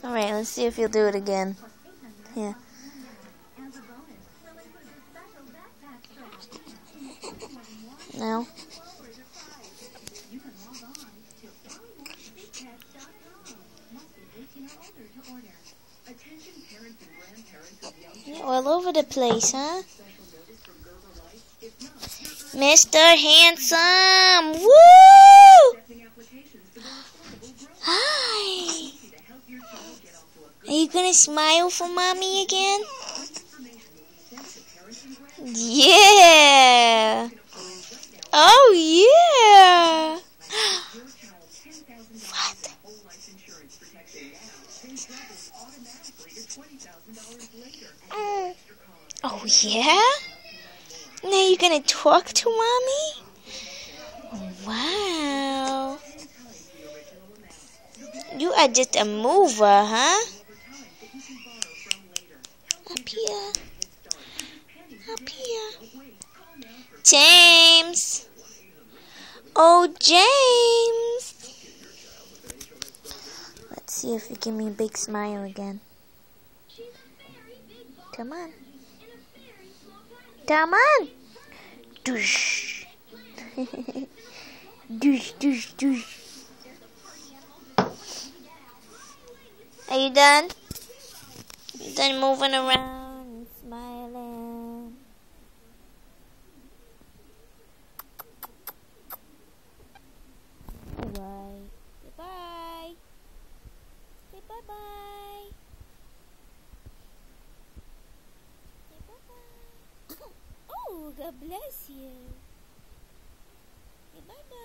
Alright, let's see if you'll do it again. Yeah. No. You're all over the place, huh? Mr. Handsome! Woo! Hi! Are you gonna smile for Mommy again? Yeah! Oh, yeah! What? Oh, yeah? Now you're gonna talk to Mommy? Wow. You are just a mover, huh? Up here. Up here. James. Oh, James. Let's see if you give me a big smile again. Come on. Come on. Douche. Douche, douche, douche. Are you done? You done moving around and smiling? Alright. Goodbye. Say bye-bye. Say bye-bye. Oh, God bless you. Say bye-bye.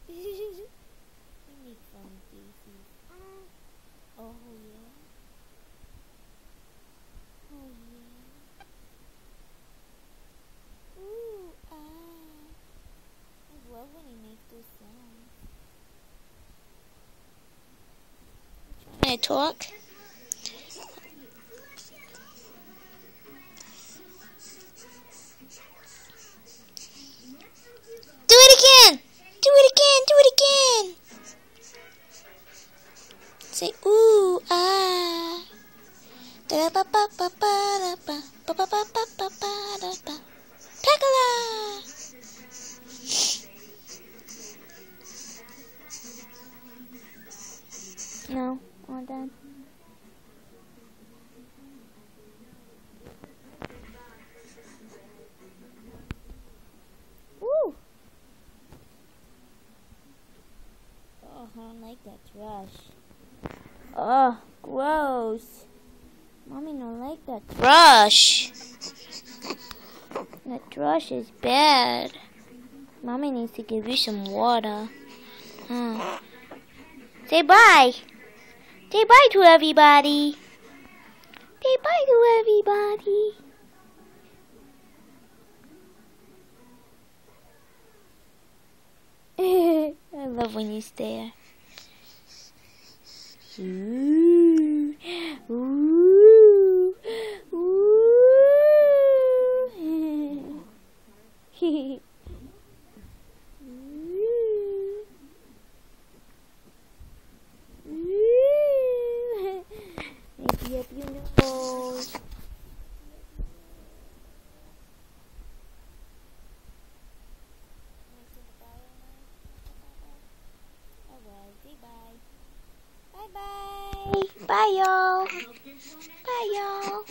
You make funny faces. Oh, yeah. Oh, yeah. Ooh, ah. I love when he makes those sounds. Trying to talk? Do it again! Do it again! Do it again! Say ooh, ah. Da ba ba ba ba da ba ba ba ba ba ba ba da ba. Pekala! No, all done. Woo! Oh, I don't like that thrush. Oh, gross. Mommy don't like that thrush. That thrush is bad. Mommy needs to give you some water. Say bye. Say bye to everybody. Say bye to everybody. I love when you stare. Ooh, ooh, ooh. Maybe up your nose. Alright, say bye. Bye bye. Bye y'all. Bye y'all.